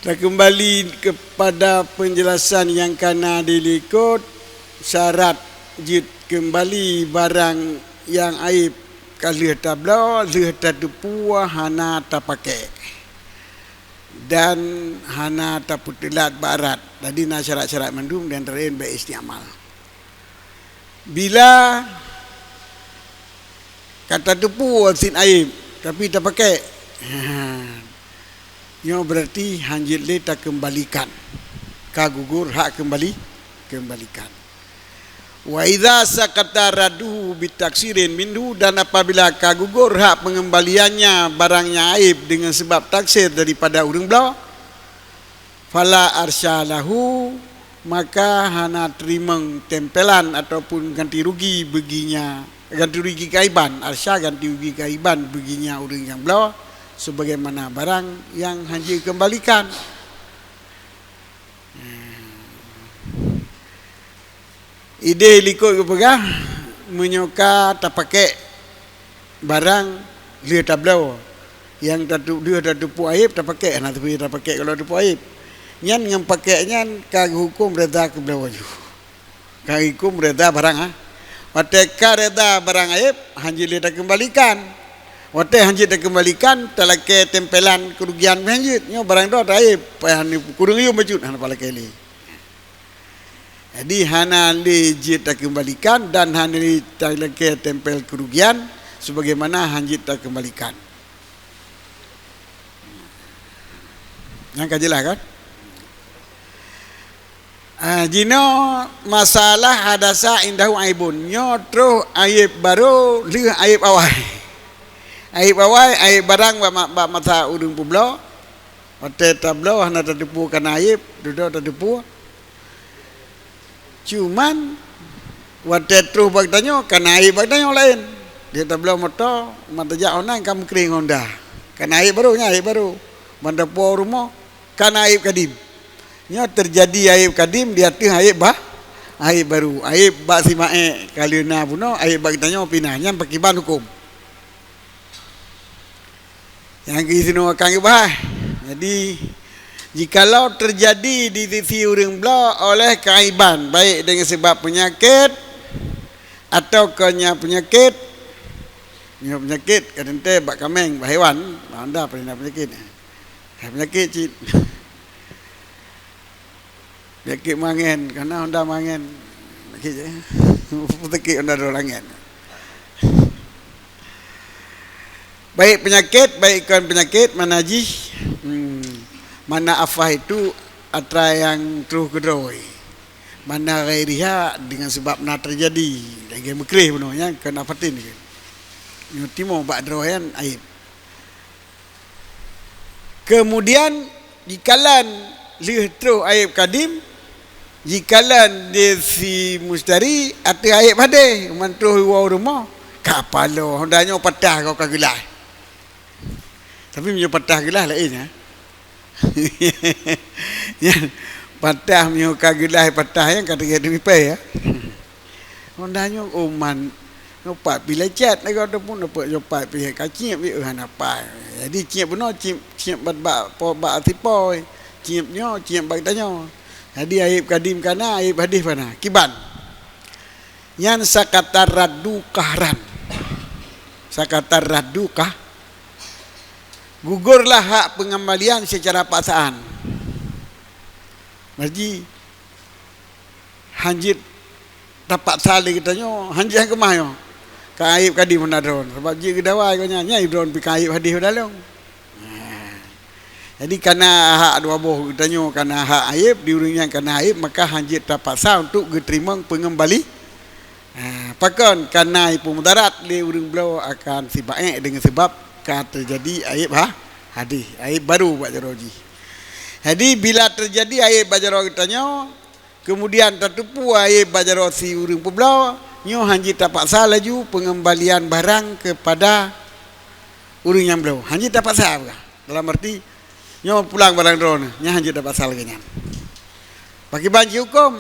Dan kembali kepada penjelasan yang kana dilikut, syarat jid kembali barang yang aib kalih tabla leh tadupu hana tapake dan hana taputilat barat. Tadi na syarat-syarat mandum dan terakhir baik istiamal. Bila kata tupu sin aib tapi tak pakai, yang berarti hanjit le tak kembalikan, kagugur hak kembalikan. Wa idza sakata radu bitaksirin minhu, dan apabila kagugur hak pengembaliannya barangnya aib dengan sebab taksir daripada urang belah, fala arsyalahu, maka hana terima tempelan ataupun ganti rugi baginya, ganti rugi kaiban, arsya ganti rugi kaiban baginya orang yang belah sebagaimana barang yang hanji kembalikan. Ide likut kepegah menyoka tak pakai barang dia tak belau yang dia tak tupu aib tak pakai, nak tapi tak pakai kalau tupu aib nyan yang pakainya kag hukum reda ke belau ju kag hukum reda barang wateka reda barang aib hanji dia tak kembalikan, wate hanji tak kembalikan talake tempelan kerugian hanji nyo barang do aib payah ni kurang yu majud hana pala kali. Jadi hana lejit tak kembalikan dan hana talake tempel kerugian sebagaimana hanji tak kembalikan. Yang kajelah kan? Jino masalah hadasa indahu aibun, nyo terus aib baru li aib awal. Aib awal aib barang ba mata urang publo. Wate tablo hana tertipu kana aib, dudo tertipu. Cuman wate terus bagdanyo kana aib bagdanyo lain. Dia tablo moto mata ja onang kam kering Honda. Kana aib barunya aib baru. Manda po rumah kana aib kadim. Nya terjadi aib kadim dia tu aib aib baru. Aib ba si mae kalina puno aib bagdanyo pinahnya pakiban hukum. Yang kisino akan bah. Jadi jikalau terjadi di sisi urang belah oleh keaiban baik dengan sebab penyakit atau kena penyakit kadang-kadang bak kameng bah hewan anda pernah penyakit cik penyakit mangen karena anda mangen penyakit anda dolangan baik penyakit baik kan penyakit mana najis mana afah itu atra yang terus kedoi, mana gairiha dengan sebab nak terjadi lagi mekrih penuhnya kena fatin kan nyutimo bak droyan aib. Kemudian jikalan lih terus aib kadim, jikalan dia si mustari atau aib hadeh mantuh wa rumah kapalo hondanya patah kau kagelah, tapi menyo patah gelah lain ya patah menyo kagelah patah yang kata dia mipai hondanya oman nopat bila cat lagi ataupun dapat jopat pihak kacip we apa jadi ciep benar ciep bat bak atipoi ciepnya ciep bagdanyo jadi aib kadim kana aib hadis mana kiban yan sakata raddu kahran sakata raddu kah gugurlah hak pengembalian secara paksaan. Jadi hanjit dapat sali kitanya hanjit kemah yo kaib kadi menadron sebab ji kedawai kanya nyai drone pi kaib hadis dalong. Jadi kana hak dua boh kitanya kana hak aib diurangnya kana aib maka hanjit terpaksa untuk diterima pengembali. Pakon kana ipu mudarat li urang belau akan si baik dengan sebab terjadi aib hadis aib baru buat jaroji. Jadi bila terjadi aib bajaro kitanya kemudian tertipu aib bajaro si urang publau nyo hanji terpaksa laju pengembalian barang kepada urang yang belau hanji terpaksa dalam arti nyo pulang barang drone nya hanji terpaksa lagi nya bagi banci hukum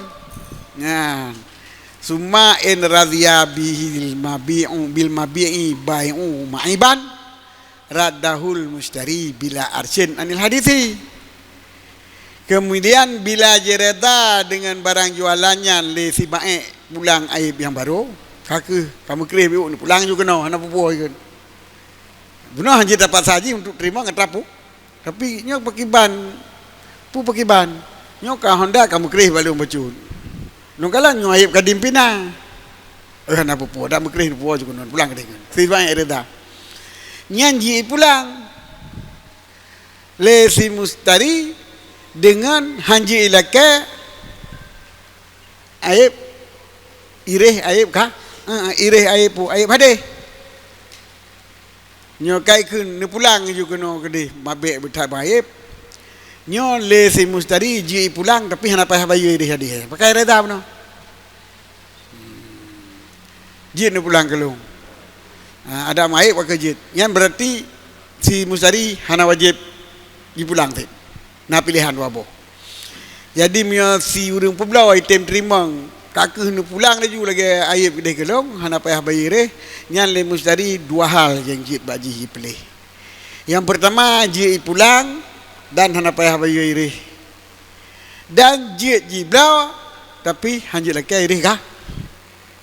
nah summa in radhiya bil mabi'i bai'u ma'iban raddahul mustari bila arsin anil hadithi. Kemudian bila je reda dengan barang jualannya le si baik pulang aib yang baru, kaka kamu kerih biuk ni pulang juga no, anak pupuh kan. Benar hanya dapat saji untuk terima ngetapu. Tapi nyok pakiban, pu pakiban. Nyok ka Honda kamu kerih balung bacun. Nung kala nyok aib kadim pina. Anak pupuh dak kerih pupuh juga no, pulang dengan. Si baik reda. Nyanji pulang. Le si mustari dengan hanji ilaka aib irih aib kah? Irih aib pu aib hadeh. Nyo kai kun ni pulang juga no gede mabek betai aib. Nyo le si mustari ji pulang tapi hana payah bayu irih hadeh. Pakai reda no. Jit ni pulang kelung. Ada aib pakai jit. Yang berarti si mustari hana wajib dipulang tu. Na pilihan wabo. Jadi mia si urang peblau item terimang kakek nu pulang laju lagi aib gede kelong hana payah bayar nyan le mustari dua hal yang jit baji pilih. Yang pertama jit pulang dan hana payah bayar. Dan jit jiblau tapi hanjit lagi irih kah?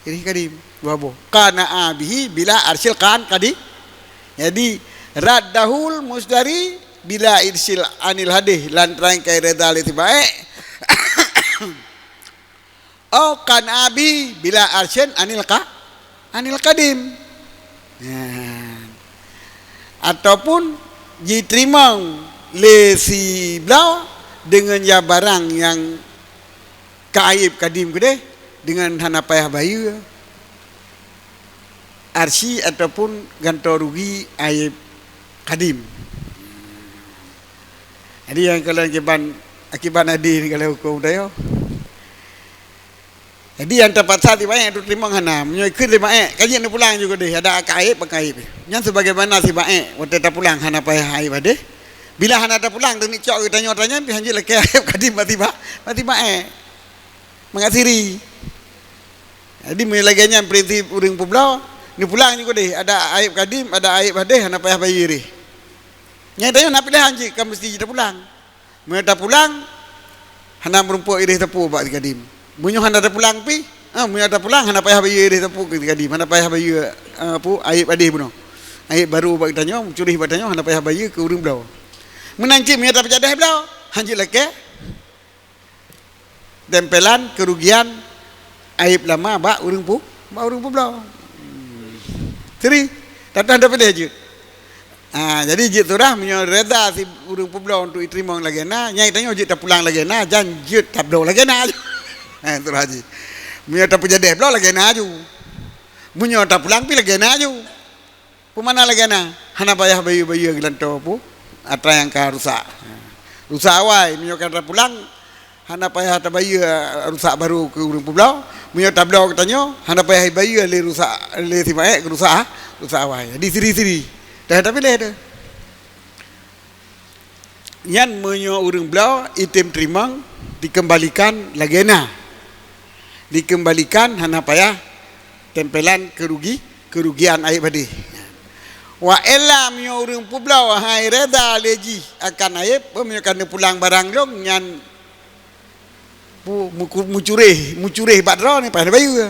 Irih kadim wabo. Kana abihi bila arsil kan kadi. Jadi raddahul mustari bila irsil anil hadih lantaran kai reda li baik. Oh kan abi bila arsin anil kadim. Ataupun diterima le si blau dengan ya barang yang kaib kadim gede dengan hana payah bayu arsi ataupun gantor rugi aib kadim. Jadi yang kalau akibat nadi kalau hukum dayo. Jadi yang tempat saat di baik itu terima hana menyikir di baik kajian pulang juga deh ada akaib akaib. Yang sebagaimana si baik waktu tak pulang hana payah aib deh. Bila hana tak pulang tu ni cok tanya-tanya bihanjil lagi aib kadim mati baik. Mengasiri. Jadi melaganya prinsip uring pulau ni pulang juga deh ada aib kadim ada aib hadeh hana payah bayar. Nyatanya nak pilih hanji kamu mesti kita pulang. Mereka pulang hana merumpuk irih tepu bak kadim. Munyo hana ada pulang pi, munyo ada pulang hana payah bayar irih tepu kadim. Hana payah bayar apu aib adih buno. Aib baru bak tanya, curi bak tanya hana payah bayar ke urang belau. Menanci munyo tak pejadah belau, hanji leke. Tempelan kerugian aib lama bak urang pu belau. Seri, tak ada pilih je. Jadi jit surah menyo reda si urang peblau untuk diterima lagi na nyai tanya jit tak pulang lagi na jan jit tak belau lagi na surah haji menyo tak pejadeh belau lagi na aju menyo tak pulang pi lagi na aju pemana lagi na hana payah bayu-bayu gelanto pu atra yang ka rusak awai menyo kan pulang hana payah tak bayu rusak baru ke urang peblau menyo tak belau katanya hana payah bayu le rusak le si baik rusak awai jadi siri-siri. Dah tapi leh dah. Yang menyo urang belau item terimang dikembalikan lagena. Dikembalikan hana payah tempelan kerugian aib hadih. Wa ella menyo urang peblau hai reda leji akan aib menyo kan pulang barang long nyan mucureh badro ni payah bayu.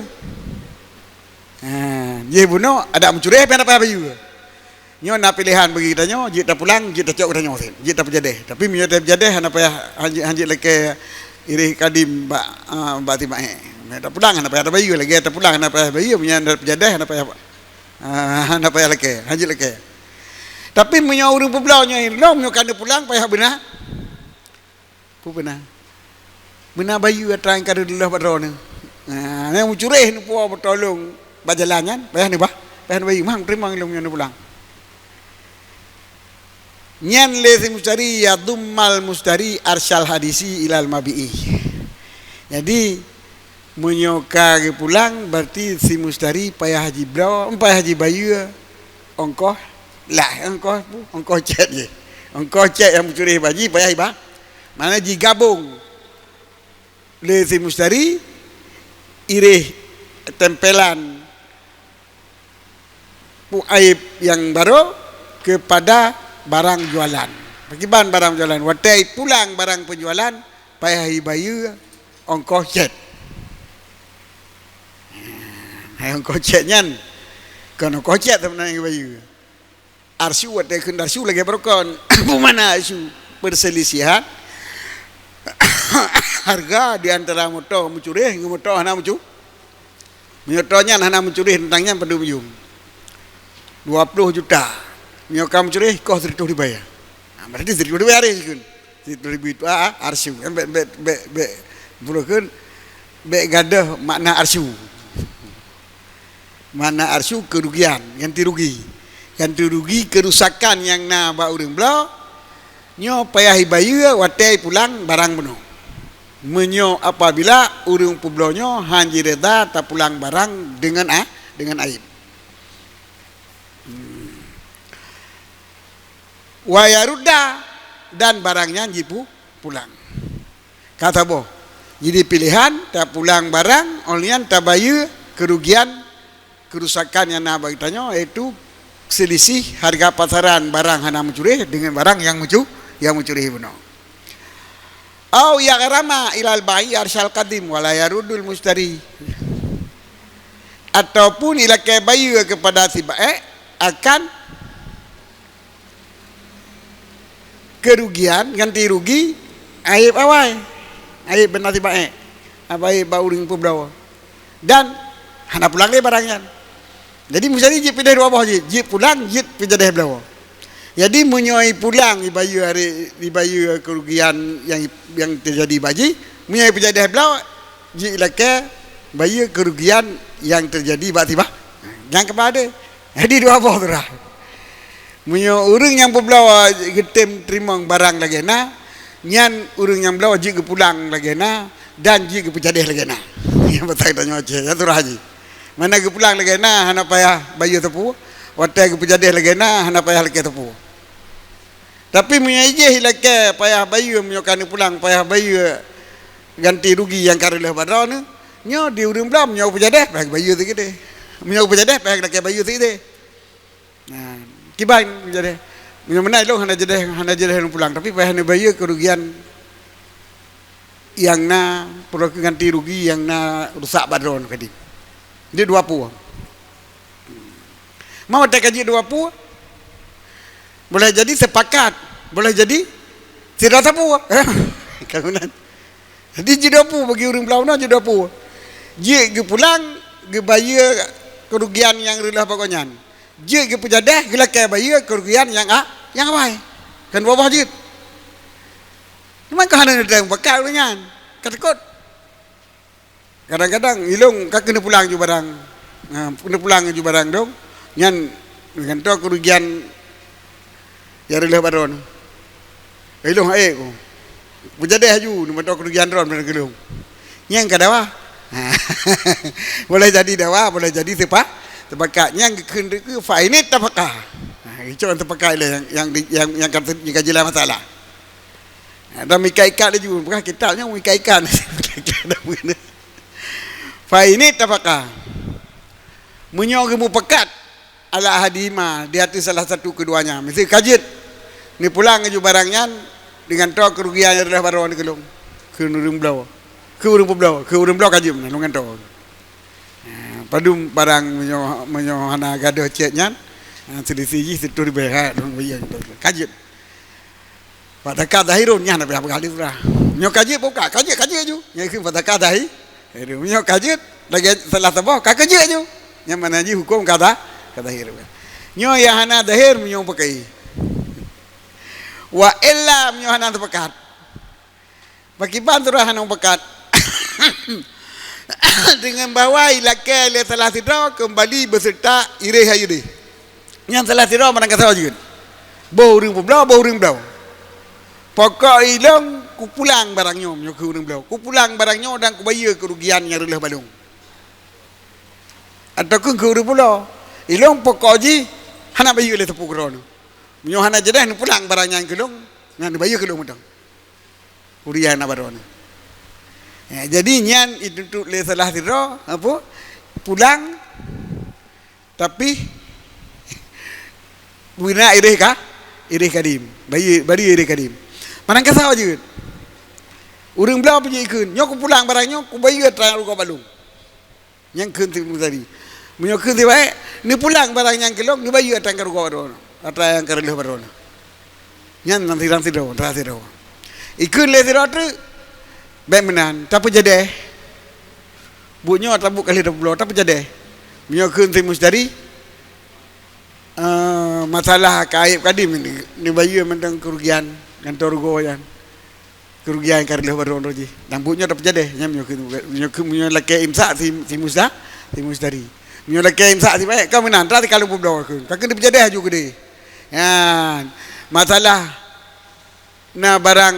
Ye buno ada mucureh payah bayu. Nyo nak pilihan bagi tanya, jit tak pulang, jit tak cok tanya sen. Jit tak pejadeh. Tapi menyo tak pejadeh hana payah hanjit leke irih kadim bak timak. Tak pulang hana payah bayu lagi tak pulang hana payah bayu menyo tak pejadeh hana payah leke, hanjit leke. Tapi menyo urang peblau nya long menyo kan pulang payah benar. Pu benar. Benar bayu atrang kada dulu badro ni. Yang mucureh ni puah bertolong bajalangan, payah ni bah. Payah bayu mang terima long nya pulang. Nyan le si mustari ya dummal mustari arsyal hadisi ilal mabi'i. Jadi menyoka pulang berarti si mustari payah haji blau, payah haji bayu ongkoh lah ongkoh cek je. Ongkoh cek yang mencuri baji payah ibah. Mana ji gabung le si mustari irih tempelan pu aib yang baru kepada barang jualan. Pakiban barang penjualan. Watai pulang barang penjualan, payah bayar ongkos jet. Ongkos jet nyan. Kan ongkos jet sebenarnya bayar. Arsu watai kena arsu lagi berkon. Mana arsu perselisihan harga di antara motor mencuri dengan motor hana mencuri. Motornya hana mencuri tentangnya pada ujung 20 juta. Nyoka mencuri kau 100 dibayar. Berarti 100 dibayar kan. 100 itu arsu. Be burukan be gadah makna arsu. Makna arsu kerugian, ganti rugi. Ganti rugi kerusakan yang na ba urang belau. Nyo payah bayar watai pulang barang penuh. Menyo apabila urang publonyo hanji reda tak pulang barang dengan aib. Wayaruda dan barangnya jipu pulang. Kata boh, jadi pilihan tak pulang barang, olian tak bayar kerugian kerusakan yang nak bagi tanya yaitu selisih harga pasaran barang hana mencuri dengan barang yang mencuri benar. Au ya karama ilal bai arsyal qadim wala yarudul mustari. Ataupun ila ke bayar kepada si baik akan kerugian ganti rugi aib awai aib benar tiba apa aib bauring publawa dan hana pulang deh barangnya. Jadi misalnya jip pindah dua bawah jip pulang jip pindah deh belawa. Jadi menyoi pulang dibayar kerugian yang terjadi baji menyoi pindah deh belawa jip laka bayar kerugian yang terjadi tiba yang kepada jadi dua bawah terah. Menyo urang yang pebelawa getem terima barang lagi na nyan urang yang belawa jik pulang lagi na dan jik pejadeh lagi na yang betai tanya aja ya turah haji mana ge pulang lagi na hana payah bayu tepu watai ge pejadeh lagi na hana payah lagi tepu tapi menyo ije lagi payah bayu menyo kan pulang payah bayu ganti rugi yang karela badra ne nyo di urang belawa menyo pejadeh payah bayu tu gede menyo pejadeh payah lagi bayu tu gede. Nah kibain jadi mengenai lo hana jadi pulang tapi payah bayar kerugian yang na perlu ganti rugi yang na rusak badron kadi dia 20 mau tak kaji 20 boleh jadi sepakat boleh jadi tidak tapu kagunan jadi jadi 20 bagi orang Belau jadi 20 je pulang ge bayar kerugian yang relah pokoknya je ke pejadah gila ke bayar kerugian yang awai kan bawah je memang kahana datang bakal nyan katakut kadang-kadang ilung kak kena pulang ju barang kena pulang ju barang dong nyan dengan tu kerugian ya relah baron ilung ko pejadah ju nama tu kerugian ron barang gelung nyang kadawa boleh jadi dawa boleh jadi tepakatnya ke fainit tapakah. Nah, itu tapakah yang kaji lah masalah. Ada mika-ikan dia juga, bukan kitabnya mika-ikan. Fainit tapakah. Menyogemu pekat ala hadima di hati salah satu keduanya. Mesti kajit. Ni pulang ke barangnya dengan to kerugian yang adalah baruan kelong. Ke urang Belau. Ke urang Belau kajim dengan to. Padum barang menyo hana gaduh ceknya selisih situ dibayar dong bayar kajit pada kadahirun nya na berapa kali surah nyo kajit buka kajit aju nya ke pada kadahi nyo kajit lagi setelah tebah kajit aju nya mana ji hukum kadahir nyo ya hana dahir menyo pakai wa illa menyo hana tepekat bagi bantura hana pekat dengan bawa ilaka le salah tidra kembali beserta ireh hayude yang salah tidra mana kata juga bauring Belau pokok ilong ku pulang barangnya nyo ke urang Belau ku pulang barangnya dan ku bayar kerugian yang relah balung ataupun ke urang Belau ilong pokok ji hana bayar le tepu krono nyo hana jedah pulang barangnya kelong ngan bayar kelong mudang urian abaron. Ya, jadi nyan itu tu le salah tidra apa pulang tapi wina irih kadim bari irih kadim manang kasau je urang belau punya ikun nyok pulang barangnya ku bayu trang ruko balung yang keun ti tadi munyo keun ti bae ni pulang barang yang kelong ni bayu trang ruko baron atra yang kerleh baron nyan nanti do ikun le tirotu bae menan tapi jade bunyo tabu kali 20 tapi jade munyo keun ti mustari masalah kaib kadim ni bayu mentang kerugian kantor goyan kerugian karena baru roji lampunya dapat jadi nyam nyo laki imsak si mustari nyo laki imsak si baik kau menan tadi kalau bubdo kakek dapat jadi juga deh ya masalah na barang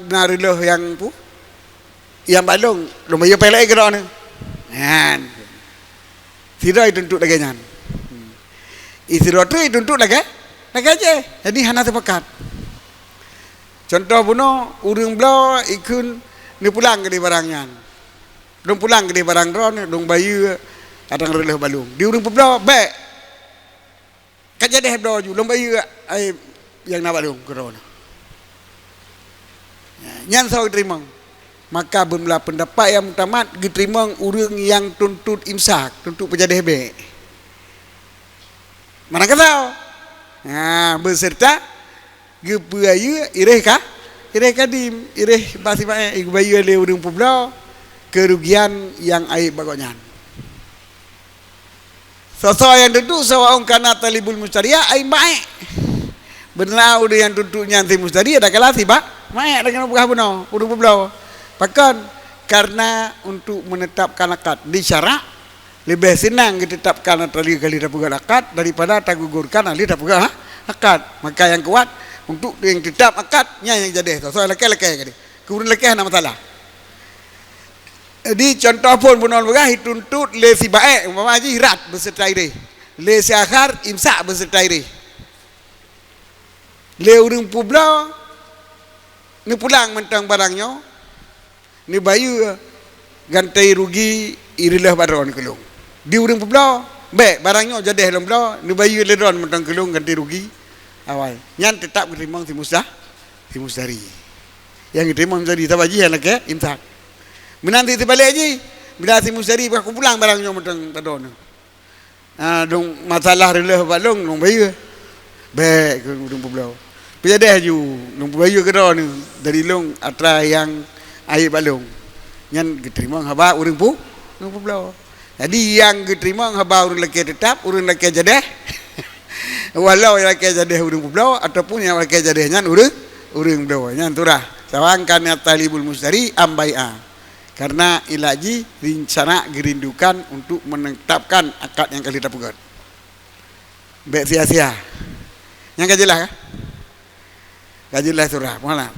nariloh yang balong lumayan pelek gerak ni kan tidak dituntut lagi nyan istirahat tu dituntut lagi aja jadi hana terpekat contoh puno urang belau ikun ni pulang ke di barangnya dong pulang ke di barang dron dong bayu adang releh balung di urang belau baik kaja deh belau ju dong bayu ai yang na balung dron nyan sau terima maka bermula pendapat yang tamat diterima urang yang tuntut imsak tuntut pejadeh be mana kau beserta gebayu ireh kadim ireh basi bae gebayu le urang publo kerugian yang aib bagonyan sosok yang duduk sawang kana talibul mustaria aib bae benar udah yang duduknya anti mustaria ada kalah tiba bae dengan buah buno urang publo bahkan karena untuk menetapkan akad di syarak lebih senang ditetapkan kali dapat akad daripada tagugurkan ahli dapat akad maka yang kuat untuk yang tetap akadnya yang jadi soal laki kadi kemudian laki nama masalah di contoh pun bunon begah tuntut le si bae umpama haji hirat beserta ire le si akhar imsak beserta ire le urang publo ni pulang mentang barangnya ni bayu gantai rugi irilah baron kelung di urang publo be barangnya jadi helom blo ni bayu le ron mentang kelung ganti rugi awal nyan tetap diterima si mustari yang diterima mustari tabaji yang lagi imsak menanti terbalik aja bila si mustari aku pulang barangnya mentang padon dong masalah releh balong dong bayu be ke urang publo pejadeh ju dong bayu ke ron dari long atra yang air balong nyan diterima haba urang publo jadi yang diterima haba urang laki tetap urang laki jadeh walau yang laki jadeh urang publo ataupun yang laki jadeh nyan urang publo nyan turah sawangkan talibul mustari ambai'a karena ilaji rencana gerindukan untuk menetapkan akad yang kali dapat baik sia-sia yang kajelah kajelah turah malah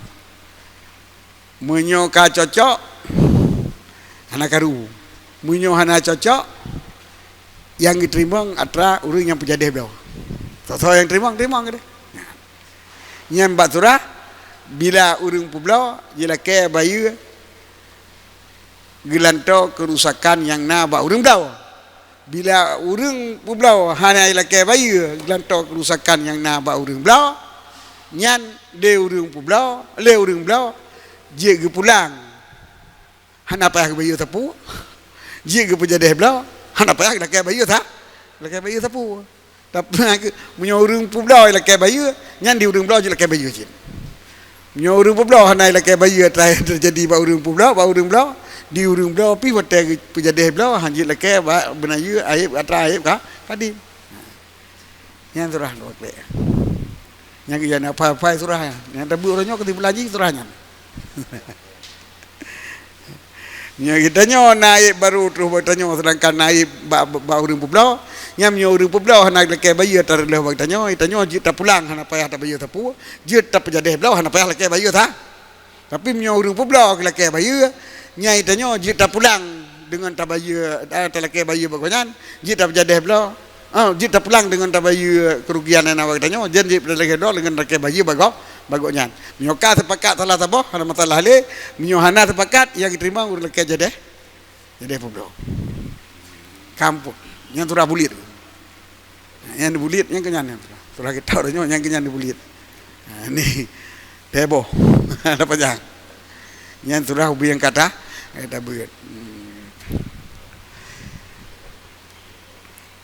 menyoka cocok anak karu munyo hana cocok yang diterima atra urang yang pejadeh beliau sosok yang terima gitu nyam bat surah bila urang publo jela ke bayu gelanto kerusakan yang na ba urang beliau bila urang publo hana ila ke bayu gelanto kerusakan yang na ba urang beliau nyan de urang publo le urang beliau je ge pulang hana payah bayu tapu je ge pejadeh beliau hana payah la ke bayu tapu tapi munyo urang publo la ke bayu nyan di urang beliau je la ke bayu je munyo urang publo hana la ke bayu terjadi ba urang beliau di urang beliau pi hotel pejadeh beliau hanjit la ke ba benayu aib atra aib ka tadi nyan surah lokle nyan ke jana apa surah nyan tabu orangnya ke belaji surahnya nya kita nyo naib baru terus bertanya sedangkan naib ba urang publo nyam nyo urang publo hana leke bayu tar leh bertanya itanyo jita pulang hana payah ta bayu tapu jita pejadeh blau hana payah leke bayu ta tapi nyo urang publo leke bayu nya itanyo jita pulang dengan ta bayu ta leke bayu bagonyan jita pejadeh blau jita pulang dengan ta bayu kerugian ana bertanya jen jita leke do dengan leke bayu bagonyan nyoka sepakat salah taboh hana masalah le nyohana sepakat yang diterima urang leke jadeh publo kampung yang turah bulit yang dibulit yang kenyan turah kita orangnya yang kenyan dibulit Ni tebo. Ada panjang. Yang sudah ubi yang kata beut.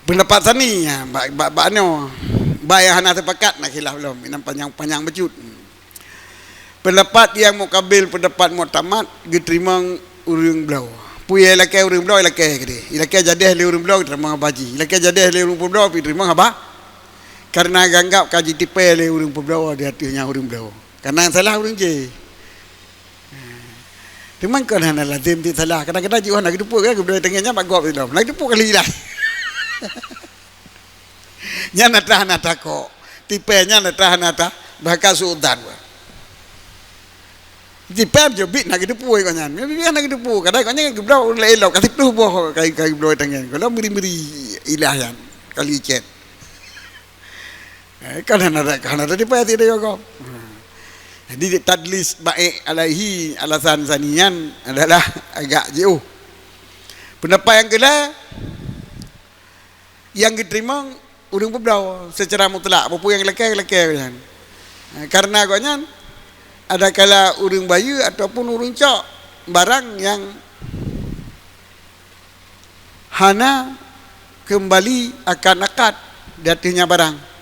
Pendapat sani ya, bakno bayar hana sepakat nak khilaf belum, minam panjang-panjang becut. Pendapat yang mukabil pendapat muktamad diterima urang belau. Puye laki urang belau laki gede. Laki jadi le urang belau terima baji. Laki jadi le urang belau terima apa? Karena ganggap kaji tipe le urang belau di hatinya urang belau. Karena salah urang je. Teman kan hana lazim ti salah. Kadang-kadang jiwa nak dipuk kan belau tengahnya bagop dalam. Nak dipuk kali dah. Nya nata kok tipenya nata bahkan sultan tipe je bit nak hidup puai kau nyan biar nak hidup puai kadang kau nyan gebrau elok kasih tu boh kai gebrau tangan kalau beri ilahan kali chat kan ada tipe tidak kau jadi tadlis baik alaihi alasan sanian adalah agak jauh. Pendapat yang kedua yang diterima urang berblau secara mutlak apa yang lelaki kan. Karena agaknya ada kala urang bayu ataupun urang cok barang yang hana kembali akan akad datinya barang.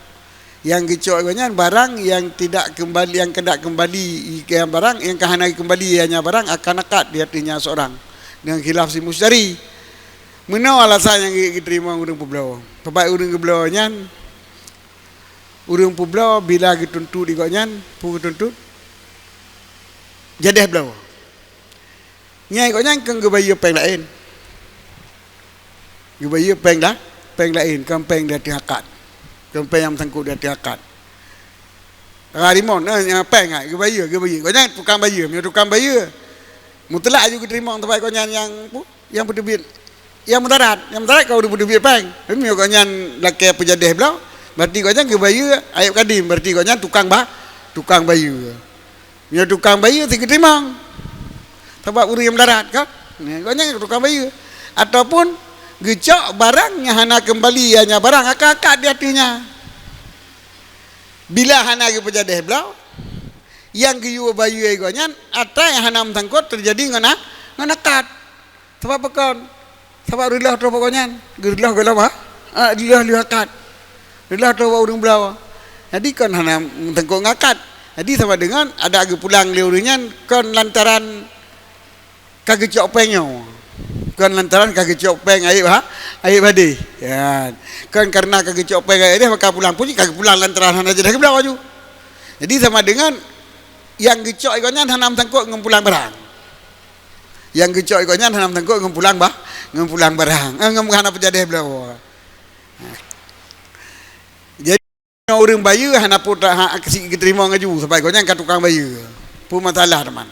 Yang gecok agaknya barang yang tidak kembali yang kendak kembali yang barang yang kahana kembali hanya barang akan akad datinya seorang dengan khilaf si musydari. Mana alasan yang diterima urang peblau? Sebab urang peblau nyan urang peblau bila dituntut igaknya pu tuntut jadah belau. Nyai igaknya kang gebayu peng lain. Gebayu peng lain, kampeng dia akad. Kampeng yang sangkut dia akad. Harimon yang peng ai gebayu. Igaknya tukang bayu, tukang bayu. Mutlak juga diterima tempat igaknya yang berdebit yang mudarat kau udah berdebit peng. Ini kau nyan laki pejadeh belau. Berarti kau nyan ke bayu ayat kadim. Berarti kau nyan tukang bayu. Nya tukang bayu tiga terima. Sebab urang yang mudarat kan. Kau nyan tukang bayu. Ataupun gecok barang yang hana kembali hanya barang akak di hatinya. Bila hana ke pejadeh belau, yang giyu bayu kau nyan atau yang hana msangkut terjadi ngana akad. Sebab bekon sebab rilah tu pokoknya rilah kalau apa rilah lihakat rilah tu urang belau jadi kan hana tengkok ngakat jadi sama dengan ada agi pulang liurnya kan lantaran kagecok pengyo kan lantaran kagecok peng aib badi ya kan karena kagecok peng aib maka pulang pun kagak pulang lantaran hana jadi belau aju jadi sama dengan yang gecok ikutnya hana tengkok ngumpulang barang yang gecok ikutnya hana tengkok ngumpulang barang ngana pejadeh belau. Jadi orang bayu hana putra kasih diterima ngaju sebab ikutnya kan tukang bayu. Pu masalah teman.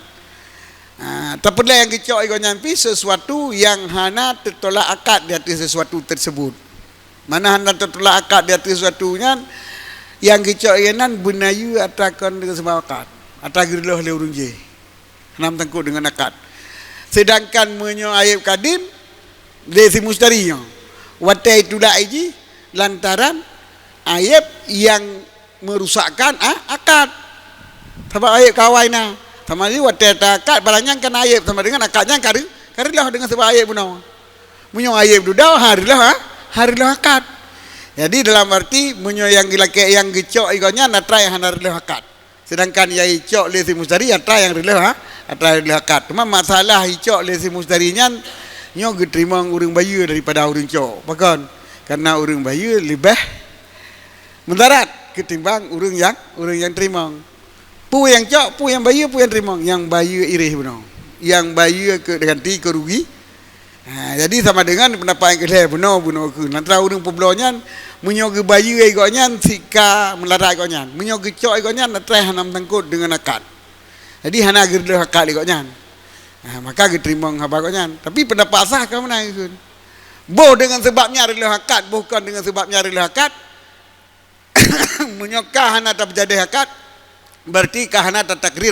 Tapi lah yang gecok ikutnya pi sesuatu yang hana tertolak akad di atas sesuatu tersebut. Mana hana tertolak akad di atas sesuatunya yang gecok ianan benayu atakan dengan sebab akad. Atagilah le urang je. Hana tengkuk dengan akad. Sedangkan menyo ayat kadim desi musydari watai itulah iji lantaran ayat yang merusakkan akad sebab ayat kawaina sama ni watai akad barangnya kan ayat sama dengan akadnya karilah dengan sebab ayat punau munyo ayat dudau harilah akad jadi dalam arti munyo yang laki yang gecok iganya natrai harilah akad sedangkan yang icok desi musydari atrai yang rilah akad cuma masalah icok desi musydarinya nyo diterima urang bayu daripada urang cok. Bahkan karena urang bayu lebih mudarat ketimbang urang yang terima. Pu yang cok, pu yang bayu, pu yang terima. Yang bayu irih benar. Yang bayu ganti ke rugi. Jadi sama dengan pendapat yang kedua benar ke. Nanti urang peblonya munyo ke bayu igaknya sika melarat igaknya. Munyo ke cok igaknya nanti hanam tangkut dengan akad. Jadi hana gerdah akad igaknya. Maka diterima habagnya. Tapi pendapat sah ke mana itu? Boh dengan sebabnya adalah akad, bukan dengan sebabnya adalah akad. Menyokah hana tak berjadi akad, berarti kahana tak takrir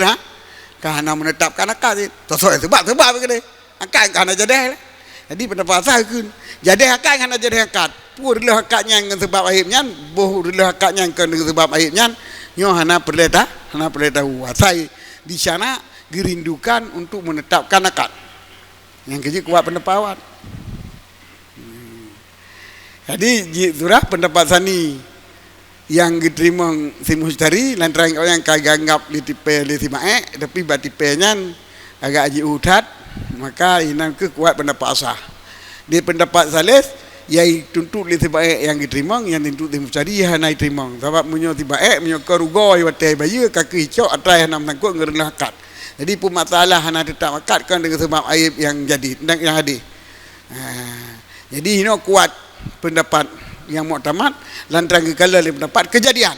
kahana menetapkan akad. Sesuai sebab begini. Akad kahana jadi. Jadi pendapat sah ke? Jadi akad kahana jadi akad. Pur adalah akadnya dengan sebab akhirnya, boh adalah akadnya dengan sebab akhirnya. Nyo hana perlu tahu. Saya di sana gerindukan untuk menetapkan akad. Yang kerja kuat pendapat. Jadi surah pendapat sani yang diterima si mustari lantaran yang kagak anggap li tipe li si mae tapi batipenya agak aji udat maka ini kuat pendapat asah. Di pendapat salis yai tuntut li si mae yang diterima yang tuntut si mustari ya hana diterima sebab menyo si mae menyo kerugoi watai bayu kaki hijau atrai hanam tangkuk ngerlah akad. Jadi pun masalah hana tetap akad kan dengan sebab aib yang jadi yang hadir. Jadi ini kuat pendapat yang muktamad lantaran kekala pendapat kejadian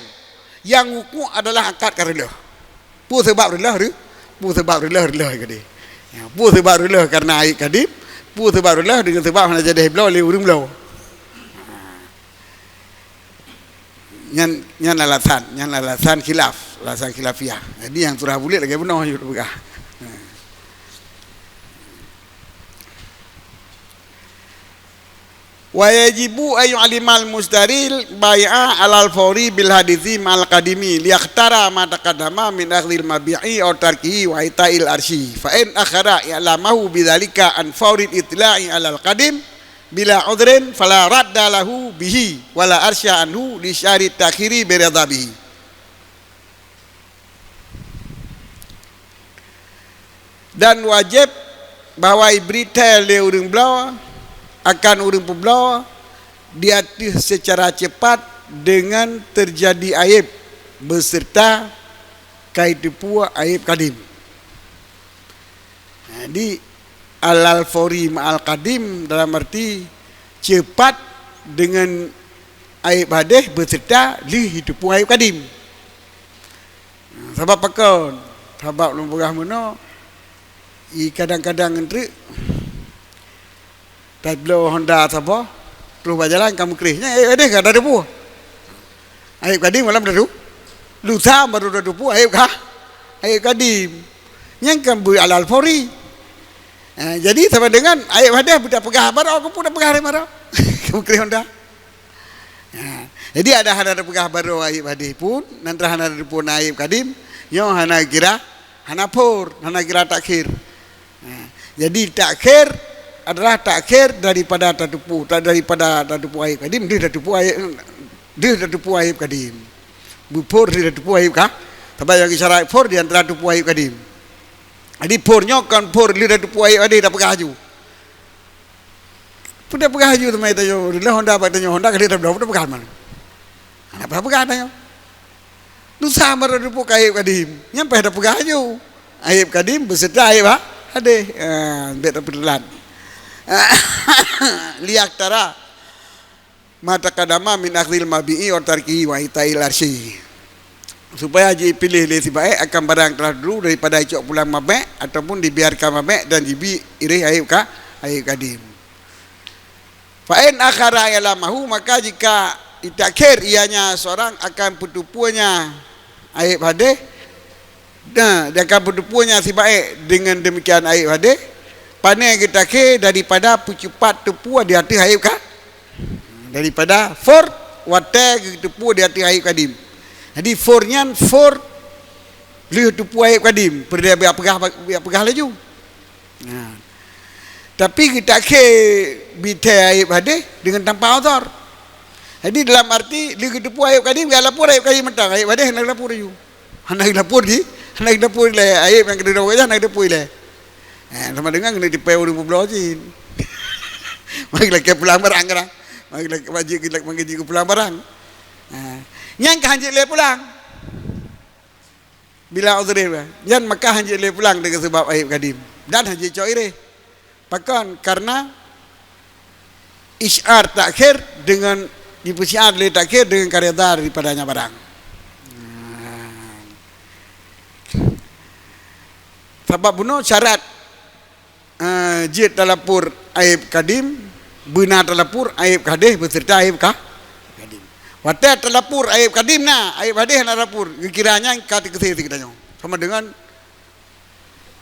yang hukum adalah akad karela pu sebab rela pu sebab rela kadi ya pu sebab rela karena aib kadip pu sebab rela dengan sebab hana jadi belau le urung belau nyan alasan alasan khilafiyah. Jadi yang surah bulik lagi benar juga. Wa yajibu ayu alimal mustaril bai'a alal fawri bil hadithi mal qadimi liyaktara ma taqaddama min akhdhil mabi'i aw tarkihi wa ita'il arsyi fa in akhara ya'lamahu bidzalika an fawri itla'i alal qadim bila udrin fala radda lahu bihi wala arsya anhu li syari takhiri bi ridhabihi. Dan wajib bahwa berita le urang belau akan urang peblau diatur secara cepat dengan terjadi aib beserta kait pua aib kadim. Jadi alal fawri ma'al kadim dalam arti cepat dengan aib hadis beserta li hidup aib kadim. Sebab pakon sebab lumpurah mana kadang-kadang entre Tablo Honda apa? Terus berjalan kamu kerihnya, ada ada debu. Aib kadim malam debu. Lusa baru ada debu aib kah? Aib kadim. Yang kan bu alal fawri. Jadi sama dengan aib hadis budak pegah baru, aku pun dah pegah baru. Kamu kerih Honda. Jadi ada pegah baru aib hadis pun, nanti ada pun aib kadim. Yo hana kira, hana pur, hana kira takhir. Jadi takhir adalah takhir daripada tatupu aib kadim dia tatupu aib kadim bupur dia tatupu aib kah sebab yang isyarat pur di antara tatupu aib kadim. Jadi purnya kan pur dia tatupu aib ada dah pegah haju pun dah pegah haju temai tayo dia Honda pak tayo Honda kali dah pegah mana apa pegah tayo tu sama tatupu aib kadim nyampe dah pegah haju aib kadim beserta aib ada bet terpelan liyaktara mata kadama min akhdhil mabi'i wa tarkihi wa ita'il arsyi supaya ji pilih le si baik akan barang telah dulu daripada icok pulang mabek ataupun dibiarkan mabek dan dibi irih aib kadim. Fa in akhara yalamahu maka jika itakhir ianya seorang akan petupunya aib hadis dan dia akan petupunya si baik dengan demikian aib hadis pandai kita ke daripada pucupat tepu di hati aib kah daripada for watai tepu di hati aib kadim. Jadi fornya for li tepu aib kadim perda biar pegah laju. Tapi kita ke bita aib hadis dengan tanpa author. Jadi dalam arti li tepu aib kadim dia lapor aib kadim mentang aib hadis hendak lapor laju. Hendak lapor le aib yang kita dah hendak lapor le. Sama dengan kena dipai orang berbelah mari lagi pulang barang kerang mari lagi wajib kita mengaji pulang barang yang hanjit le pulang bila uzrin yang maka hanjit le pulang dengan sebab aib kadim dan hanjit coire pakan karena isyar takhir dengan dipusiar le takhir dengan karedar daripadanya barang sebab bunuh syarat jid talapur aib kadim benar talapur aib hadis beserta aib kadim watai talapur aib kadim na aib hadis na lapur kiranya kata kesih kita sama dengan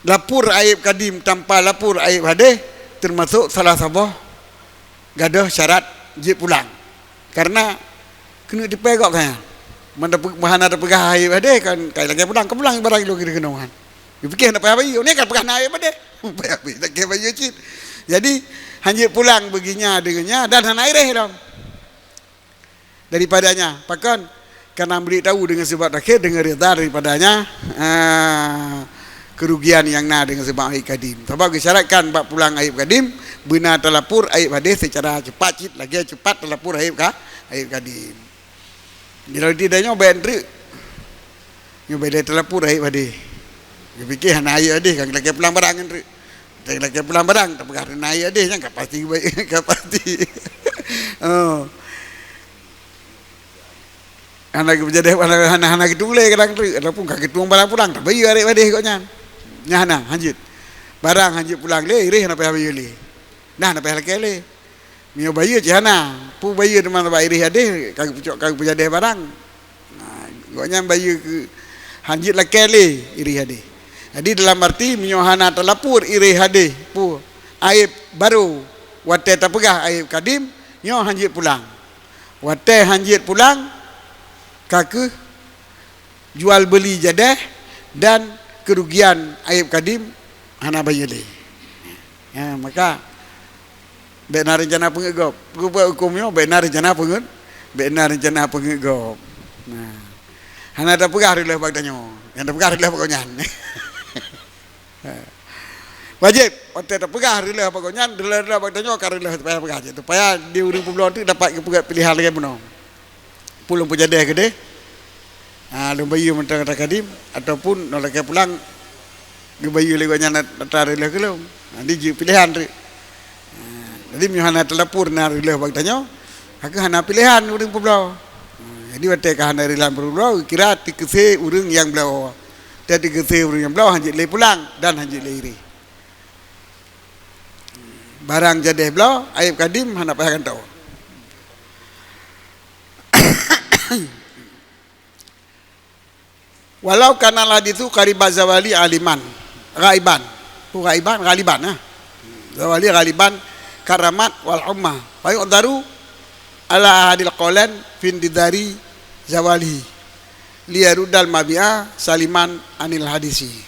lapur aib kadim tanpa lapur aib hadis termasuk salah satu gadah syarat jid pulang karena kena dipegok kan Mana ada pegah air ade kan kai lagi pulang barang lu kira kenongan. Dia fikir nak payah bayu ni kan pegah air ade. Payah bayu tak kira bayu cit. Jadi hanjit pulang beginya dengannya dan han air dah. Daripadanya pakon karena beritahu dengan sebab akhir dengan rida daripadanya kerugian yang dengan sebab aib kadim. Sebab disyaratkan bab pulang aib kadim benar telapur aib hadis secara cepat cit lagi cepat telapur aib kadim. Kalau tidak nyoba entry nyoba dia telapur aib hadis. Dia fikir hana aib hadis kan lagi pulang barang entry. Lagi pulang barang tak perkara aib hadis kan pasti baik kan pasti. Oh. Anak berjadi anak itu boleh kadang tu, ataupun kaki tuang barang pulang, tak bayu adik adik kau nyan, nyana hanjit, barang hanjit pulang le, iri nak payah bayu le, nak payah lagi le, mio bayu cihana, pu bayu teman teman iri adik, kaki pucuk kaki berjadi barang, kau nyan bayu hanjit lagi le, iri adik, jadi dalam arti mio hana terlapur iri adik, pu aib baru, wate tak pegah aib kadim, mio hanjit pulang, wate hanjit pulang. Kaku jual beli jadah dan kerugian aib kadim hana bayale. Ya, maka benar rencana pengegop. Hukumnya benar rencana pengegop. Nah, hana ada pegah rilah bagdanyo. Yang ada pegah rilah pakonyan. Wajib ote ada pegah rilah pakonyan, rilah bagdanyo karilah supaya pegah je. Supaya di urang pembelon tu dapat pilihan lagi benar. Pulang penjadeh gede, lu bayu mentang kata kadim, ataupun nak lagi pulang, lu bayu lagi banyak nak tarik lagi kelum, nanti pilihan tu. Jadi misalnya telapur nak rilah bagtanya, aku hana pilihan urang pulau. Jadi waktu kahana rilah pulau, kira tikese urang yang belau, jadi tikese urang yang belau hanjit lagi pulang dan hanjit lagi iri. Barang jadeh belau, aib kadim hana payah kan tahu. Walau kanal hadis itu qaribaz zawali aliman ghaiban tu ghaiban ghaliban zawali ghaliban karamat wal ummah fa yudaru ala hadil qawlan fin didari zawali liyarudal mabi'a saliman anil hadisi.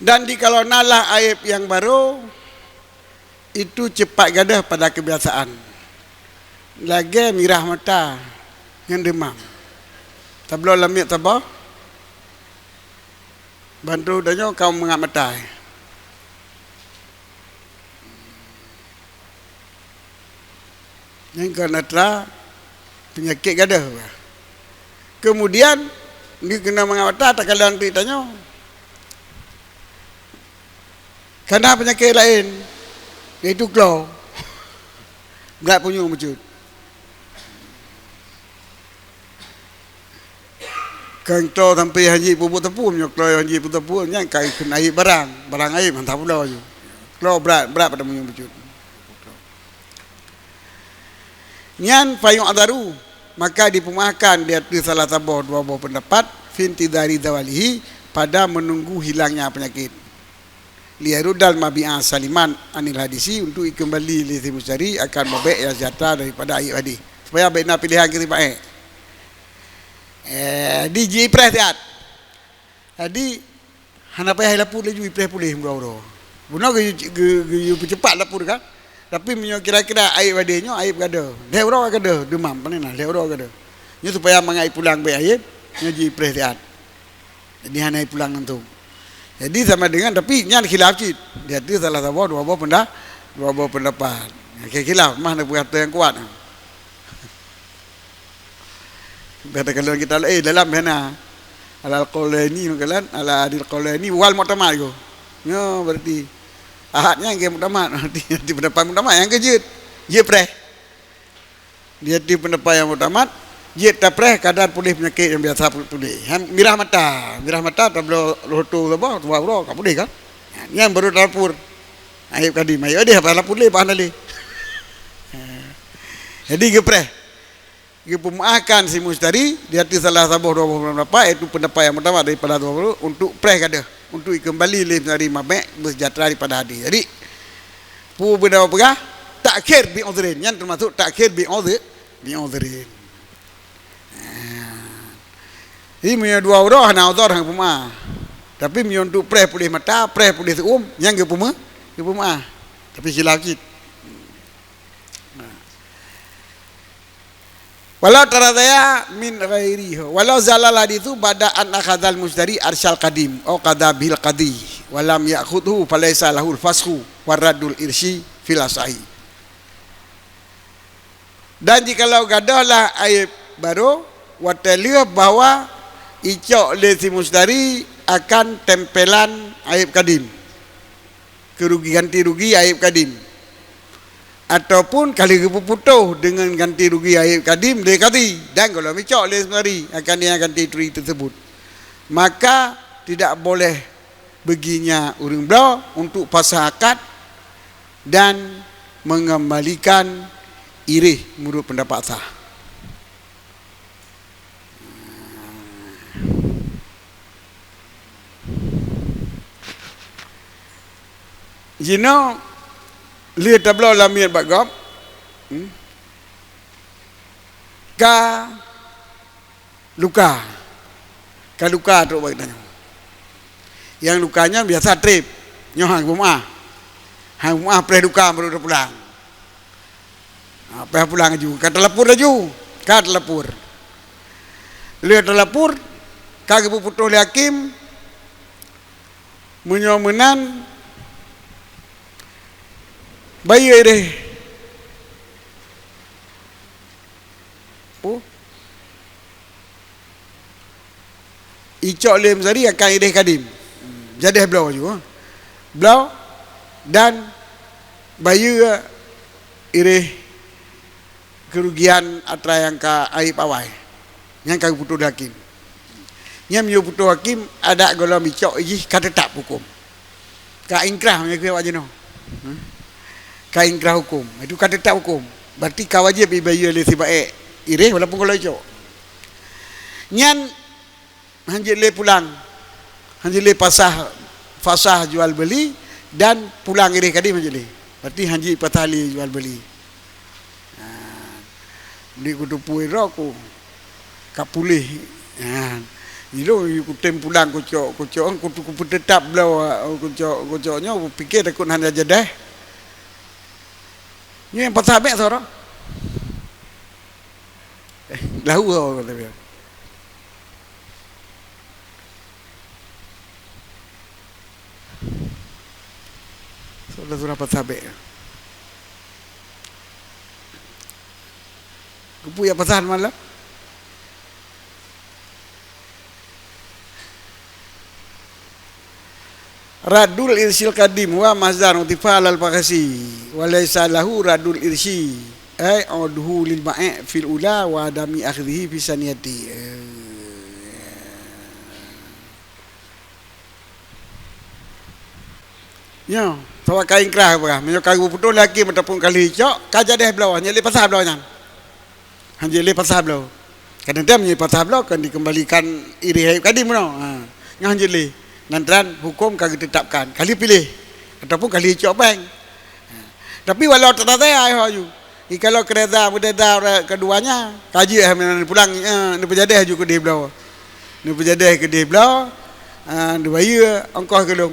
Dan dikalau nalah aib yang baru itu cepat gadah pada kebiasaan. Lagi mirah mata dengan demam. Tablo lamik tabah. Bantu danyo kau mengap mata. Yang karena penyakit gadah. Kemudian dia kena mengap mata tak kalian ditanya. Karena penyakit lain, iaitu claw, berat punya mecut. Kan claw sampai haji pupuk tepu, punya claw haji pupuk tepu, yang kai kena air barang air mantap pula je. Claw berat pada punya mecut. Nyan payung adaru, maka dipemahkan di atas salah satu dua buah pendapat, finti dari zawalihi pada menunggu hilangnya penyakit. Liyarudal mabi'a saliman anil hadisi untuk kembali li musari akan mabek yang sejahtera daripada ayat hadis supaya benar pilihan kita baik. Di jipres tiat. Jadi hana payah lapur lagi jipres pulih murah-murah. Buno ge cepat lapur kan. Tapi menyo kira-kira ayat hadisnya ayat gada. Leuro gada demam panena leuro gada. Nya supaya mangai pulang baik ayat nya jipres tiat. Jadi hana pulang nanti. Jadi sama dengan tapi nyan khilaf cit. Dia tu salah satu dua buah pendapat. Khilaf mah nak berkata yang kuat. Kata kalau kita dalam mana alal qaulaini makalan ala adil qaulaini wal mu'tamad go. Yo berarti ahadnya yang mu'tamad di pendapat mu'tamad yang kejut. Dia preh. Dia di pendapat yang mu'tamad, dia tak preh kadar pulih penyakit yang biasa pulih. Mirah mata tablo roto apa tua bro ka pulih kan. Yang baru dapur. Ayub kadim ayo dia apa pulih pahandali. Jadi gepreh. Pemakan si mustari di hati salah sabah 20 berapa itu pendapat yang pertama daripada 20 untuk preh kada untuk kembali le dari mabek bersejahtera daripada hadi. Jadi pu benda apa takhir bi udhrin yang termasuk takhir bi udhrin. Ini punya dua orang hana udhar hang pema. Tapi mi untuk preh pulih mata, preh pulih yang ke pema tapi silap sikit. Walau taradaya min ghairihi walau zalal hadithu bada an akhadhal musdari arsyal qadim au qada bil qadi walam ya'khudhu falaysa lahul fashu waradul irsi fil asahi. Dan jikalau gadahlah aib baru watalia bahwa icok le si musdari akan tempelan aib kadim, ganti rugi aib kadim, ataupun kali putuh dengan ganti rugi aib kadim dia kati, dan kalau micok le musdari akan dia ganti rugi tersebut, maka tidak boleh baginya urang belau untuk pasah akad dan mengembalikan irih menurut pendapat sah. Jino lihat tablo lamian bagop ka luka tu bagitanya. Yang lukanya biasa trip nyohang bumah hang bumah pre luka baru pulang. Apa pulang juga kata lepur laju kata lepur lihat lepur kagak putuh hakim menyomenan bayar deh. Icok lem sari akan irih kadim. Jadi belau juga. Belau dan bayar irih kerugian atra yang ka aib awai. Yang ka putuh hakim. Yang yo putuh hakim ada golong icok iji ka tetap hukum. Ka ingkrah mengaku wajino. Kaingkrah hukum itu kata tak hukum berarti kau wajib bayar le si baik irih walaupun kalau icok nyan hanjil le pulang hanjil le fasah jual beli dan pulang irih kadi hanjil le berarti hanjil patali jual beli beli kudu puai roku kap pulih Ilo kutem pulang kucok kutu tetap belau kucoknya pikir takut hanya jadah. Ini yang patah habis orang. Lahu kata dia. Surah patah habis. Kupu ya patah malam. Radul irsil kadim wa mazdar utifal al fakasi wa laysa lahu radul irsi ay udhu lil ma'i fil ula wa adami akhdhihi fi saniyati. Ya, tawa kain kerah apa? Menyo kagu putus lagi ataupun kali cok kaja deh belau nyeli pasah belau nya. Hanjeli pasah belau. Kadang-kadang nyeli pasah belau kan dikembalikan iri kadim belau. Nya hanjeli nantian hukum kagak ditetapkan kali pilih ataupun kali cok bang. Tapi walau ternyata ayo kalau kereta berdeda keduanya kaji pulang ni berjadeh juga di belau ni berjadeh ke di belau dua ya engkau kelong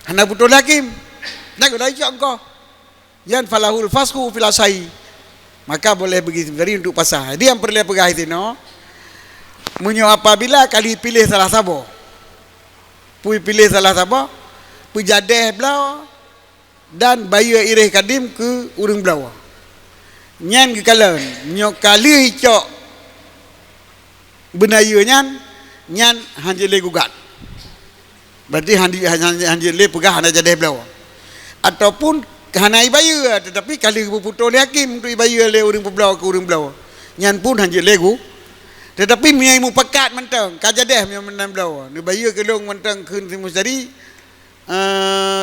hendak betul hakim nak dah cok engkau yan falahul fasku filasai maka boleh begitu dari untuk pasah. Jadi yang perlu pegang itu no munyo apabila kali pilih salah sabo pui pilih salah siapa, pui jadeh belau dan bayar irih kadim ke urang belau. Nyan ke kalan, nyok kali cok benaya nyan hanjile gugat. Berarti hanjile pegah hana jadi belau. Ataupun hana ibaya tetapi kali putu le hakim untuk ibaya le urang belau ke urang belau. Nyan pun hanjile gu. Tetapi miai mu pekat mentang kajadeh miai menam belau. Ni ibaya kelong mentang keun si mustari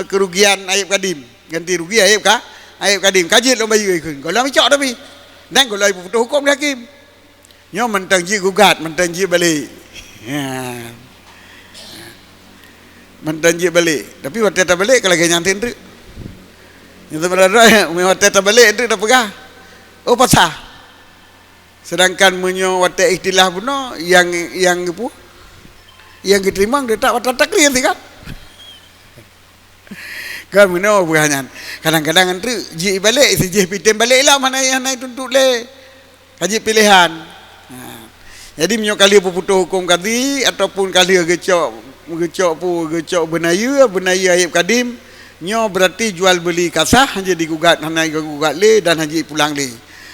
kerugian Ayub Kadim. Ganti rugi Ayub Kadim. Kajit lo ibaya keun. Kalau mi cok tapi. Dan kalau ibu putus hukum le hakim. Nyo mentang ji gugat, mentang ji balik. Mentang ji balik. Tapi waktu tak balik kalau gaya nyantin tu. Yang berada waktu tak balik tu dah pegah. Oh pasah. Sedangkan menyo waktu ikhtilah puno yang apa? Yang diterima dia tak waktu tak clear kan. Kan menyo bukannya. Kadang-kadang tu ji balik, si ji pitem balik lah mana yang naik tuntut le. Kaji pilihan. Jadi menyo kali putus hukum kadi ataupun kali gecok benaya Ayub Kadim nyo berarti jual beli kasah hanya digugat hanya gugat le dan hanya pulang le.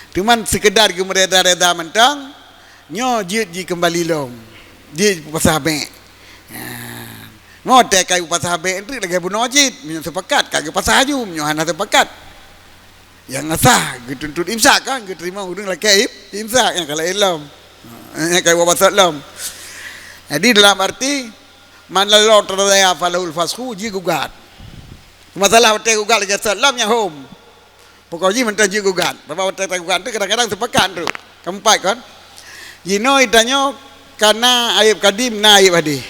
Cuman sekedar ke mereda-reda mentang nyo ji kembali lom. Ji pasah bank. Ngote kai pasah bank tu lagi bunuh jit menyo sepakat kagak pasah aju menyo hana sepakat. Yang ngasah getuntut imsak kan geterima urang laki imsak yang kalau elom. Kayak wabasat lam. Jadi dalam arti man lalu terdaya falahul fasku ji gugat. Masalah waktu gugat lagi salam yang home. Pokoknya mentah ji gugat. Bapak waktu gugat tu kadang-kadang sepakat tu. Keempat kan. Jino itanyo karena Ayub Kadim na Ayub Adih.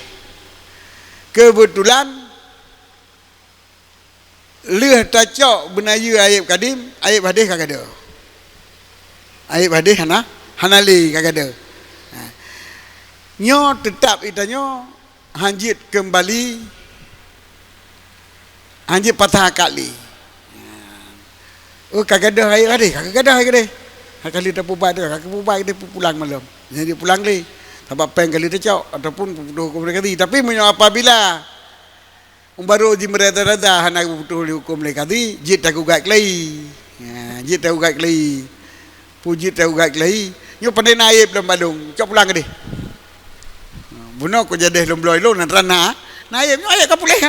Kebetulan leh tacok benaya Ayub Kadim, Ayub Adih kagak ada. Ayub Adih hana li kagak ada. Nyo tetap itanyo hanjit kembali hanjit patah kali. Oh kagak ada Ayub Adih, kagak ada. Kali tak pubai tu, kagak pubai dia pulang malam. Jadi pulang li. Sebab peng kali tecok ataupun hukum kadi. Tapi menyo apabila baru di mereda-reda hana betul hukum le kadi, jit tak gugat lagi. Jit tak gugat lagi. Puji tak gugat lagi. Nyo pandai naib dalam badung, cok pulang kadi. Buno ko jadi lombloi lo nan rana. Naib nyo ayat ka pulih.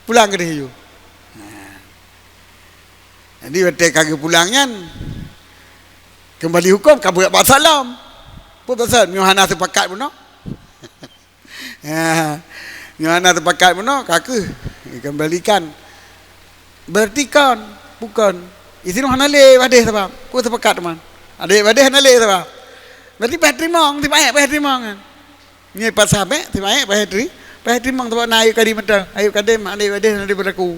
Pulang kadi yo. Jadi waktu kagak pulangnya kembali hukum kabur buat salam. Pun pasal nyo hana sepakat buno. Nyo hana sepakat buno kaki kembalikan. Berarti kan bukan isin hana le wadeh sebab ku sepakat teman. Ada wadeh hana le sebab. Berarti patrimong kan. Ni pasal ti baik patrimong sebab na Ayub Kadim mentang. Ayub Kadim ada wadeh nanti berlaku.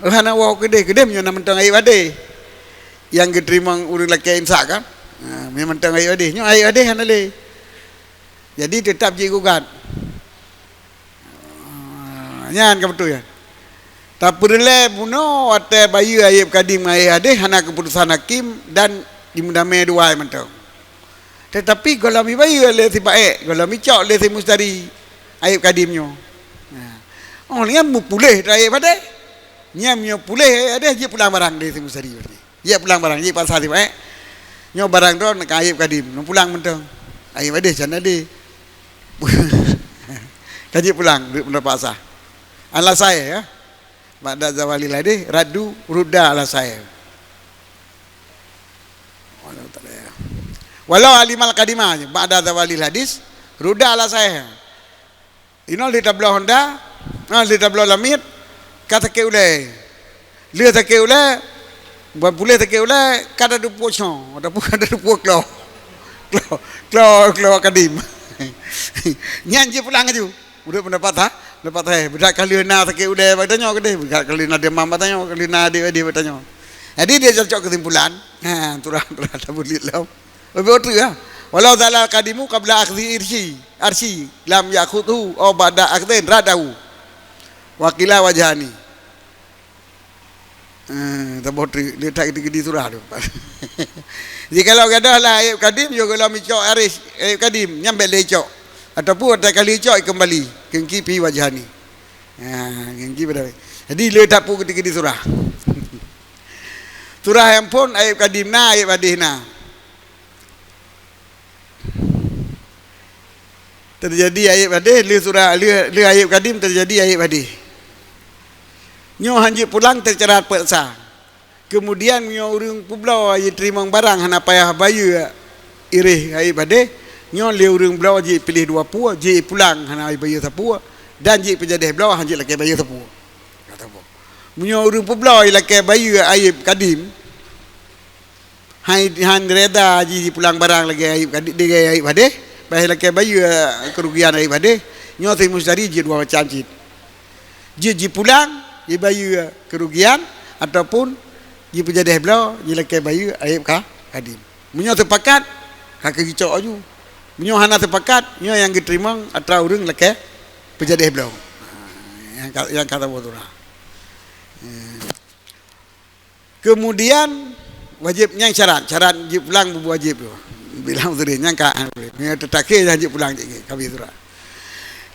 Hana wa gede nyo na mentang Ayub Adih. Yang diterima urang laki imsak kan. Memang mentang Ayub Adih. Nyo Ayub Adih hana le. Jadi tetap ji gugat. Nyan ka betul ya. Tak perle puno ate bayu Ayub Kadim Ayub Adih hana keputusan hakim dan dimudamai dua mentang. Tetapi kalau mi bayu le si baik, kalau mi cok le si mustari Ayub Kadim nyo. Oh ni mu pulih Ayub Adih. Nyam nyo pulih ada je pulang barang dia si mustari berarti. Dia pulang barang je pasal si baik. Nyo barang tu nak Ayub Kadim, nak pulang mentang. Ayub Adih jana dia. Kaji pulang duit mendapat sah. Ala saya ya. Ba'da zawalil hadis raddu rudda ala saya. Walau alimal kadimah ba'da zawalil hadis rudda ala saya. Inol di tablo Honda, di tablo Lamit kata ke ule. Lia tak ke ule, buat boleh tak ke ule kata du pochon, ataupun kata du klo. Klo kadim. Nyanyi pulang aja. Udah pendapat ha? Dapat bedak kali na tak udah bertanya ke dia. Bedak kali na dia mam bertanya, kali na dia bertanya. Jadi dia cocok kesimpulan. Turah tak boleh lah. Betul ya. Walau dalal kadimu qabla akhdhi arsi lam yakhudhu aw ba'da akhdhin radahu. Wakila wajhani. Tak boleh letak di surah tu. Jadi kalau ada lah Ayub Kadim juga kalau micok aris Ayub Kadim nyampe lecok ataupun ada kali cok kembali kengki pi wajhani. Kengki pada. Jadi letak pun ketika di surah. Surah yang pun Ayub Kadim na Ayub Adih na. terjadi ayat hadis, le surah le ayat kadim terjadi ayat hadis. Nyo hanjit pulang tercerat peksa. Kemudian nyo urang publau aje terima barang hana payah bayu irih ayat hadis. Nyo le urang blau aje pilih dua pua, je pulang hana bayu sapua dan je penjadeh blau hanjit laki bayu sapua. Kata apa? Nyo urang publau laki bayu ayat kadim. Hai han reda ji pulang barang lagi ayat kadim dia ayat hadis. Baik laki bayu kerugian ayat hadis. Nyo teh mustari je dua macam cit. Je pulang je bayu kerugian ataupun je penjadeh blau je laki bayu ayat kadim. Munyo sepakat kaki gicok aju. Munyo hana sepakat nyo yang diterima atau urang laki penjadeh blau. Yang kata betul. Kemudian wajibnya syarat wajib pulang wajib tu. Bilang tadi nyangka nyo tetake wajib pulang kami surah.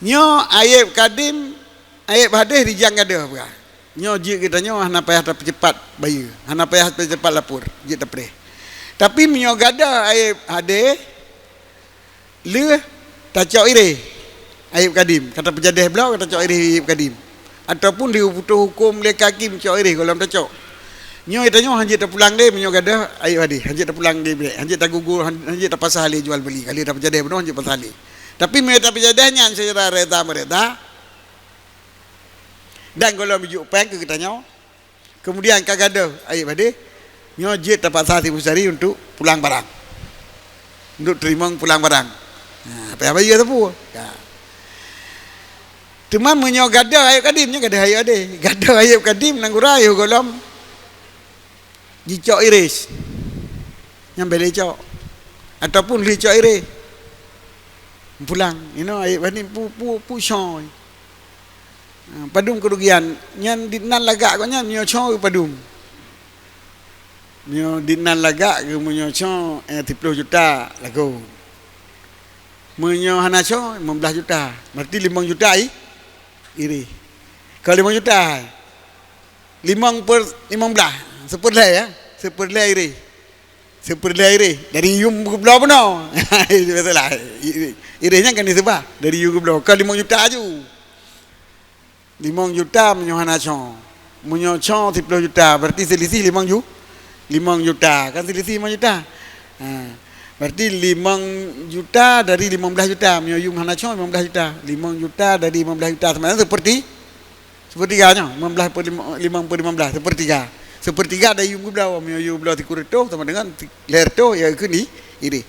Nyo ayat kadim ayat hadis rijang gadah apa? Nyo je kita nyo hana payah cepat bayu, hana payah cepat lapor, je tepre. Tapi nyo gadah ayat hadis le tacok ire ayat kadim, kata penjadeh belau kata tacok ire ayat kadim. Ataupun diutuh hukum le kaki cok ire kalau tacok. Nyo itu nyo hanjit pulang deh nyo gadah ayat hadis, hanjit pulang deh, hanjit tak gugur, hanjit tak pasal le jual beli, kali tak penjadeh belau hanjit pasal le. Tapi mereka penjadehnya secara reda mereka. Dan kalau mijuk peng ke kita nyo, kemudian kagada ayat hadis, nyo je dapat sasi musari untuk pulang barang, untuk terima pulang barang. Apa yang bayu tu? Cuma menyo gada ayat kadimnya gada ayat hadis, gada ayat kadim nanggurai golom, dicok iris, yang beli cok, ataupun li cok iris, pulang, ayat hadis pu shoy. Padum kerugian nyan dinan lagak ko nyan nyo cho padum nyo dinan lagak ke munyo cho 30 juta lagu munyo hana cho 15 juta berarti 5 juta iri kalau 5 juta 5 per 15 seperlai ya seperlai iri dari yum geblau peno betul lah irinya kan disebah dari yum geblau ke 5 juta aju 5 juta menyohana chong. Menyo chong 10 juta berarti selisih 5 juta. Kan selisih 5 juta. Berarti 5 juta dari 15 juta. Menyo yung hana chong 15 juta. 5 juta dari 15 juta sebenarnya sepertiganya. 15 per 15 sepertiga. Sepertiga dari yung geblau. Menyo yung geblau tikurito sama dengan lerto ya kini iri.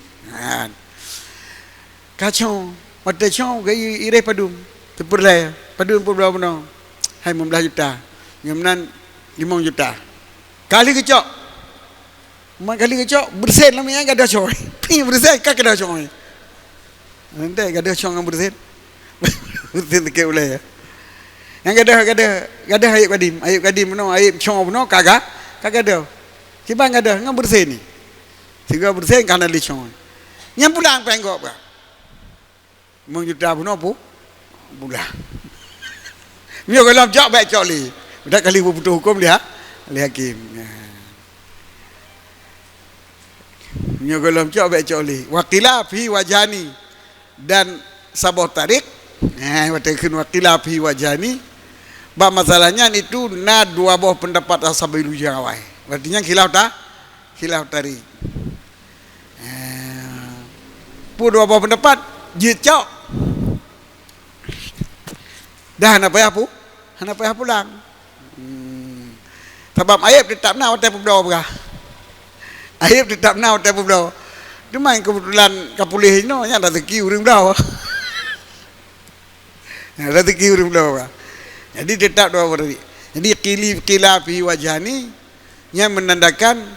Kacau. Mata chong gay ire padum. Seperlai padun pun berapa no? Hai 15 juta. Ngamnan 5 juta. Kali kecok. Kali kecok bersen lama yang gada coy. Pi bersen kak gada coy. Nanti gada coy ngam bersen. Bersen ke ulai ya. Yang gada ayat kadim no ayat coy no kagak ada. Kibang gada ngam bersen ni. Tiga bersen kana li coy. Nyam pulang penggok ba. 5 juta pun apa? Bulah. Mio kalau jawab baik cok li. Dah kali butuh hukum dia, li hakim. Mio kalau jawab baik cok li. Wakila fi wajani dan sabah tarik. Watakan wakila fi wajani. Bah masalahnya itu na dua buah pendapat asabilu jawai. Artinya khilaf tarik. Pu dua buah pendapat jicok. Dah hana payah pulang. Sebab ayat tetap na hotel publau berah. Ayat tetap na hotel publau. Cuma kebetulan kapulih no nya rezeki urang blau. Rezeki urang blau. Jadi tetap dua beri. Jadi qila fi wajani nya menandakan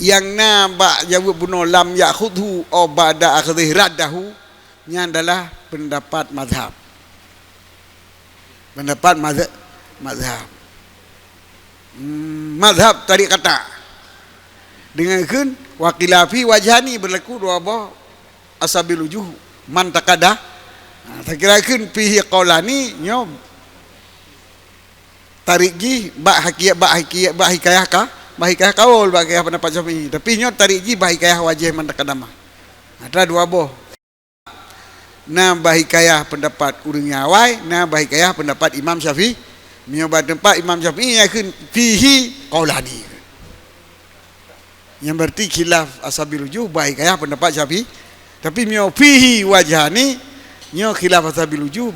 yang na ba jawab buno lam yakhudhu aw ba'da akhdhi raddahu nya adalah pendapat mazhab. Pendapat mazhab. Mazhab tarik kata. Dengan kun wakilafi wajani berlaku dua buah asabil wujuh man takada. Tak kira kun fihi qaulani nyob. Tarik ji ba hikayah kaul ba hikayah pendapat Syafi'i. Tapi nyob tarik ji ba hikayah wajih man takadama. Ada dua buah. na bahikayah pendapat urang awai, na bahikayah pendapat Imam Syafi'i. Mio tempat Imam Syafi'i yang kun fihi qaulani. Yang berarti khilaf ashabil wujuh bahikayah pendapat Syafi'i. Tapi mio fihi wajhani, mio khilaf ashabil wujuh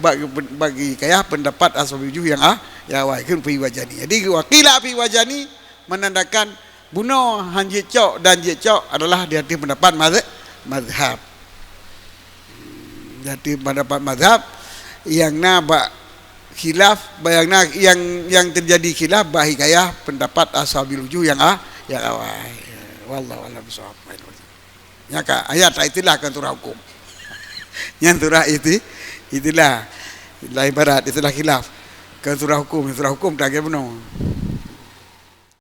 bagi kayah pendapat ashabil wujuh yang awai kun fihi wajhani. Jadi waqila fi wajhani menandakan bunuh hanjit cok dan jit cok adalah di hati pendapat mazhab. Jadi pendapat mazhab yang nabak khilaf yang terjadi khilaf bahikayah pendapat ashabil wujuh yang awal. Wallahu a'lam bishawab. Ya ka ayat itulah kan turah hukum. Yang turah itulah ibarat itulah khilaf. Kan turah hukum tak kira benar.